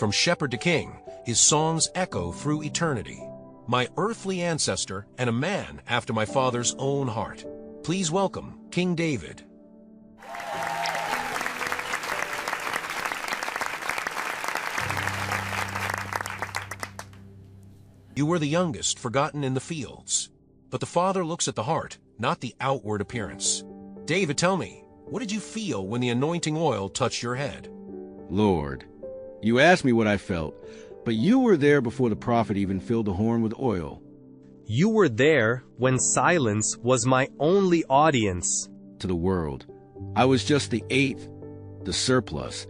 From shepherd to king, his songs echo through eternity. My earthly ancestor and a man after my father's own heart. Please welcome King David. You were the youngest, forgotten in the fields. But the Father looks at the heart, not the outward appearance. David, tell me, what did you feel when the anointing oil touched your head? Lord, you asked me what I felt, but you were there before the prophet even filled the horn with oil. You were there when silence was my only audience. To the world, I was just the eighth, the surplus,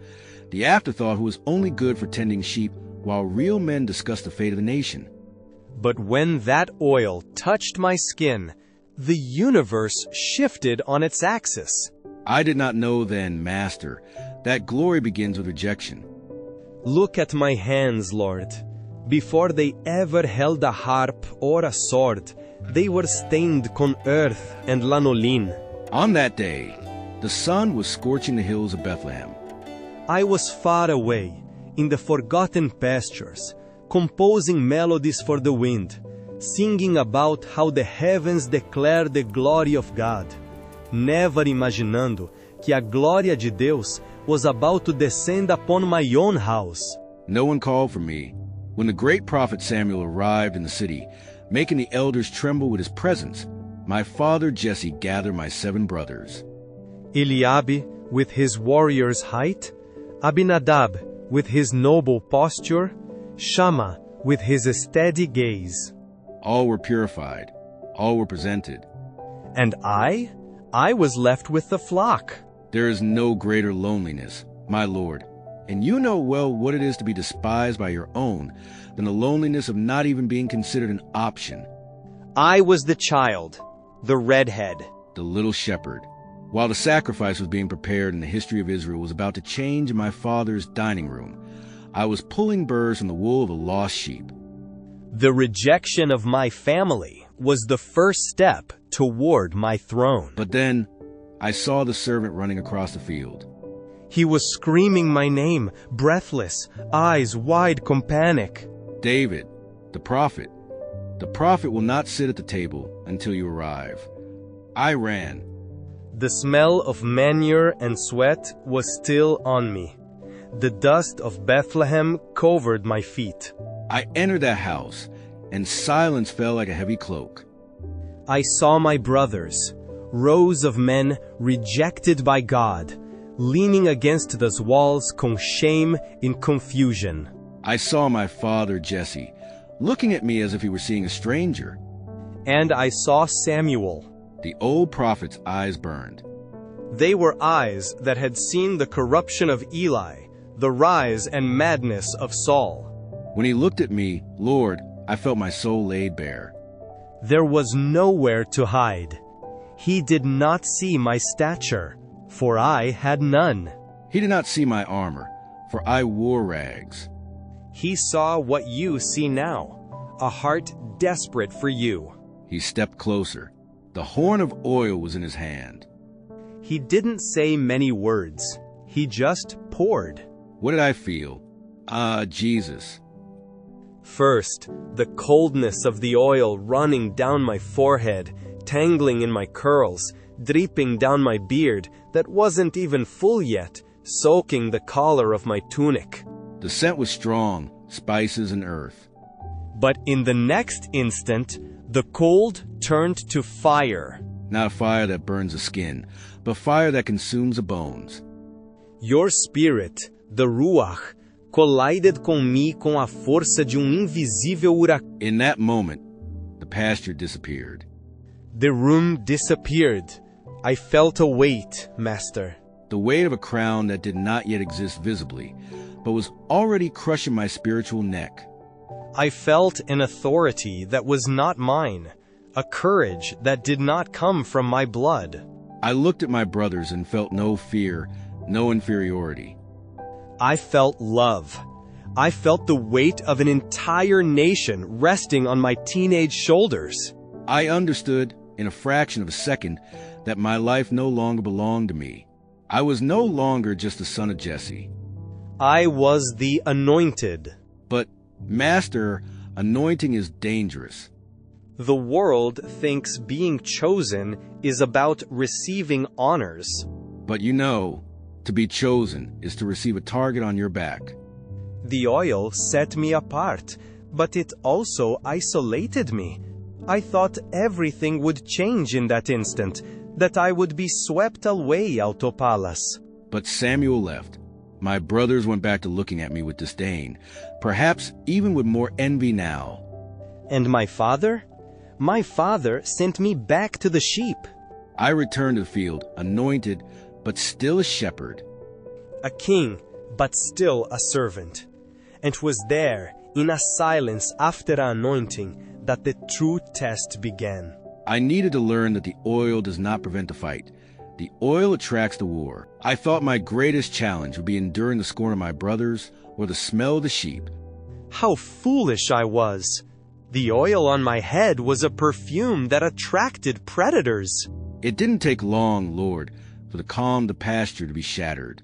the afterthought who was only good for tending sheep while real men discussed the fate of the nation. But when that oil touched my skin, the universe shifted on its axis. I did not know then, Master, that glory begins with rejection. Look at my hands, Lord. Before they ever held a harp or a sword, they were stained con earth and lanolin. On that day, the sun was scorching the hills of Bethlehem. I was far away, in the forgotten pastures, composing melodies for the wind, singing about how the heavens declare the glory of God, never imaginando que a glória de Deus was about to descend upon my own house. No one called for me. When the great prophet Samuel arrived in the city, making the elders tremble with his presence, my father Jesse gathered my 7 brothers. Eliab with his warrior's height, Abinadab with his noble posture, Shammah with his steady gaze. All were purified, all were presented. And I was left with the flock. There is no greater loneliness, my Lord, and you know well what it is to be despised by your own than the loneliness of not even being considered an option. I was the child, the redhead, the little shepherd. While the sacrifice was being prepared and the history of Israel was about to change in my father's dining room, I was pulling burrs from the wool of a lost sheep. The rejection of my family was the first step toward my throne. But then, I saw the servant running across the field. He was screaming my name, breathless, eyes wide con panic. David, the prophet. The prophet will not sit at the table until you arrive. I ran. The smell of manure and sweat was still on me. The dust of Bethlehem covered my feet. I entered that house, and silence fell like a heavy cloak. I saw my brothers, rows of men rejected by God, leaning against those walls con shame in confusion. I saw my father Jesse, looking at me as if he were seeing a stranger. And I saw Samuel. The old prophet's eyes burned. They were eyes that had seen the corruption of Eli, the rise and madness of Saul. When he looked at me, Lord, I felt my soul laid bare. There was nowhere to hide. He did not see my stature, for I had none. He did not see my armor, for I wore rags. He saw what you see now, a heart desperate for you. He stepped closer. The horn of oil was in his hand. He didn't say many words. He just poured. What did I feel? Jesus. First, the coldness of the oil running down my forehead, tangling in my curls, dripping down my beard that wasn't even full yet, soaking the collar of my tunic. The scent was strong, spices and earth. But in the next instant, the cold turned to fire. Not a fire that burns the skin, but fire that consumes the bones. Your spirit, the Ruach, collided com me com a força de invisível huracão. In that moment, the pasture disappeared. The room disappeared. I felt a weight, Master. The weight of a crown that did not yet exist visibly, but was already crushing my spiritual neck. I felt an authority that was not mine, a courage that did not come from my blood. I looked at my brothers and felt no fear, no inferiority. I felt love. I felt the weight of an entire nation resting on my teenage shoulders. I understood, in a fraction of a second, that my life no longer belonged to me. I was no longer just the son of Jesse. I was the anointed. But, Master, anointing is dangerous. The world thinks being chosen is about receiving honors. But you know, to be chosen is to receive a target on your back. The oil set me apart, but it also isolated me. I thought everything would change in that instant, that I would be swept away out of palace. But Samuel left. My brothers went back to looking at me with disdain, perhaps even with more envy now. And my father? My father sent me back to the sheep. I returned to the field, anointed, but still a shepherd. A king, but still a servant. And 'twas there, in a silence after the anointing, that the true test began. I needed to learn that the oil does not prevent the fight. The oil attracts the war. I thought my greatest challenge would be enduring the scorn of my brothers or the smell of the sheep. How foolish I was! The oil on my head was a perfume that attracted predators. It didn't take long, Lord, for the calm the pasture to be shattered.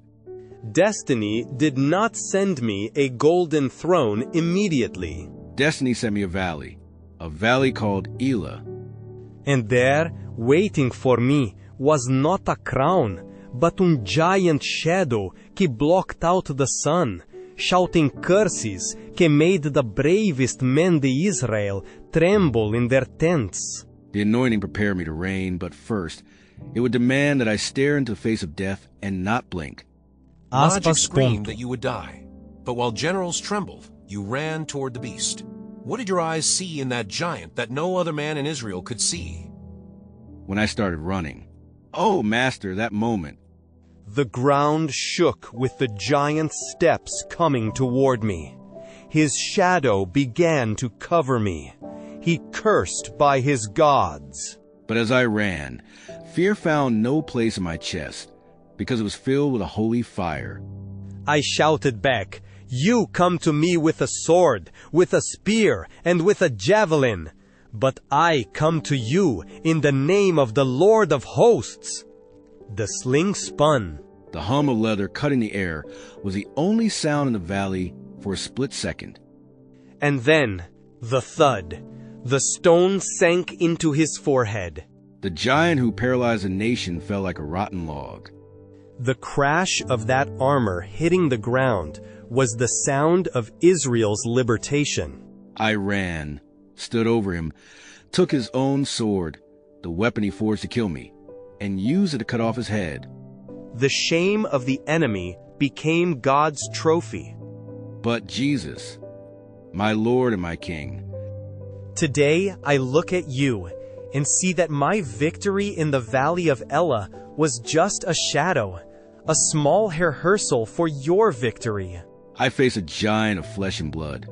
Destiny did not send me a golden throne immediately. Destiny sent me a valley called Elah. And there, waiting for me, was not a crown, but a giant shadow que blocked out the sun, shouting curses que made the bravest men de Israel tremble in their tents. The anointing prepared me to reign, but first, it would demand that I stare into the face of death and not blink. Logic screamed that you would die, but while generals trembled, you ran toward the beast. What did your eyes see in that giant that no other man in Israel could see? When I started running, oh, Master, that moment. The ground shook with the giant steps coming toward me. His shadow began to cover me. He cursed by his gods. But as I ran, fear found no place in my chest, because it was filled with a holy fire. I shouted back, "You come to me with a sword, with a spear, and with a javelin. But I come to you in the name of the Lord of hosts." The sling spun. The hum of leather cutting the air was the only sound in the valley for a split second. And then, the thud. The stone sank into his forehead. The giant who paralyzed a nation fell like a rotten log. The crash of that armor hitting the ground was the sound of Israel's libertation. I ran, stood over him, took his own sword, the weapon he forged to kill me, and used it to cut off his head. The shame of the enemy became God's trophy. But Jesus, my Lord and my King. Today I look at you and see that my victory in the Valley of Elah was just a shadow, a small rehearsal for your victory. I face a giant of flesh and blood.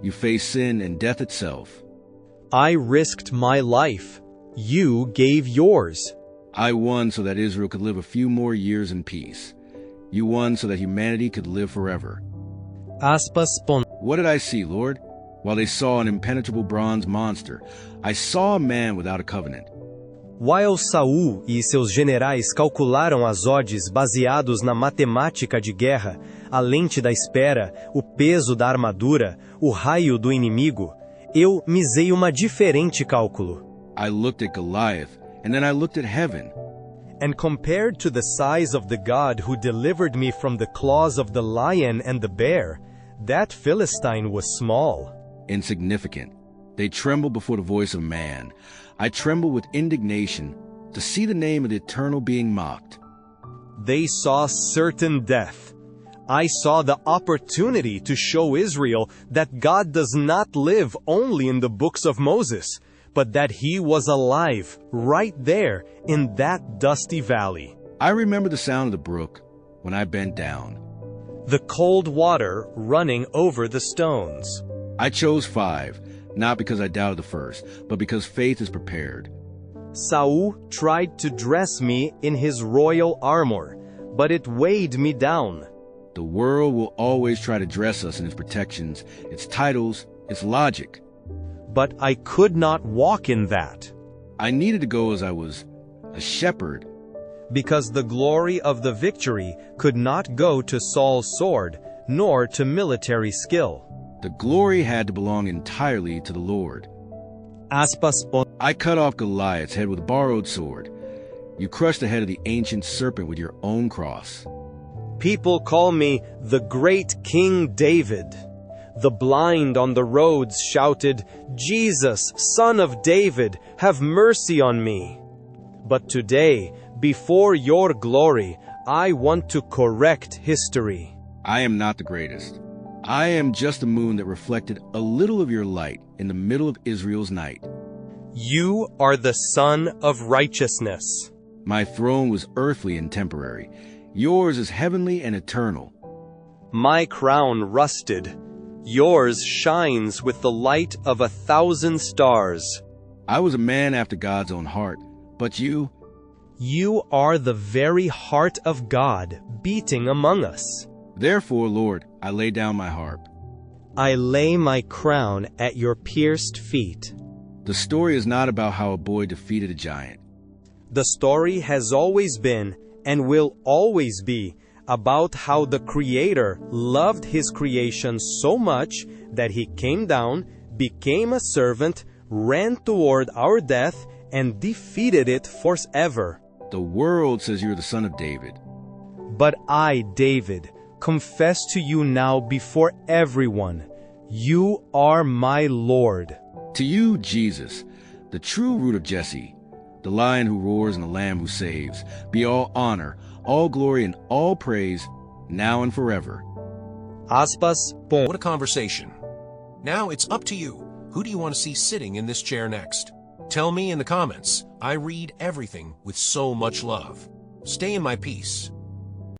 You face sin and death itself. I risked my life. You gave yours. I won so that Israel could live a few more years in peace. You won so that humanity could live forever. What did I see, Lord? While they saw an impenetrable bronze monster, I saw a man without a covenant. While Saul e seus generais calcularam as odds baseados na matemática de guerra, a lente da espera, o peso da armadura, o raio do inimigo, eu misei uma diferente cálculo. I looked at Goliath, and then I looked at heaven. And compared to the size of the God who delivered me from the claws of the lion and the bear, that Philistine was small. Insignificant. They trembled before the voice of man. I trembled with indignation to see the name of the eternal being mocked. They saw certain death. I saw the opportunity to show Israel that God does not live only in the books of Moses, but that he was alive right there in that dusty valley. I remember the sound of the brook when I bent down. The cold water running over the stones. I chose 5, not because I doubted the first, but because faith is prepared. Saul tried to dress me in his royal armor, but it weighed me down. The world will always try to dress us in its protections, its titles, its logic. But I could not walk in that. I needed to go as I was, a shepherd. Because the glory of the victory could not go to Saul's sword, nor to military skill. The glory had to belong entirely to the Lord. Aspas pon. I cut off Goliath's head with a borrowed sword. You crushed the head of the ancient serpent with your own cross. People call me the great King David. The blind on the roads shouted, "Jesus, Son of David, have mercy on me." But today, before your glory, I want to correct history. I am not the greatest. I am just a moon that reflected a little of your light in the middle of Israel's night. You are the Son of Righteousness. My throne was earthly and temporary. Yours is heavenly and eternal. My crown rusted. Yours shines with the light of 1,000 stars. I was a man after God's own heart, but you are the very heart of God beating among us. Therefore, Lord, I lay down my harp. I lay my crown at your pierced feet. The story is not about how a boy defeated a giant. The story has always been, and will always be, about how the Creator loved His creation so much that He came down, became a servant, ran toward our death, and defeated it forever. The world says you're the son of David. But I, David, confess to you now before everyone, you are my Lord. To you, Jesus, the true root of Jesse, the Lion who roars and the Lamb who saves, be all honor, all glory, and all praise, now and forever. Aspas pon. What a conversation. Now it's up to you. Who do you want to see sitting in this chair next? Tell me in the comments. I read everything with so much love. Stay in my peace.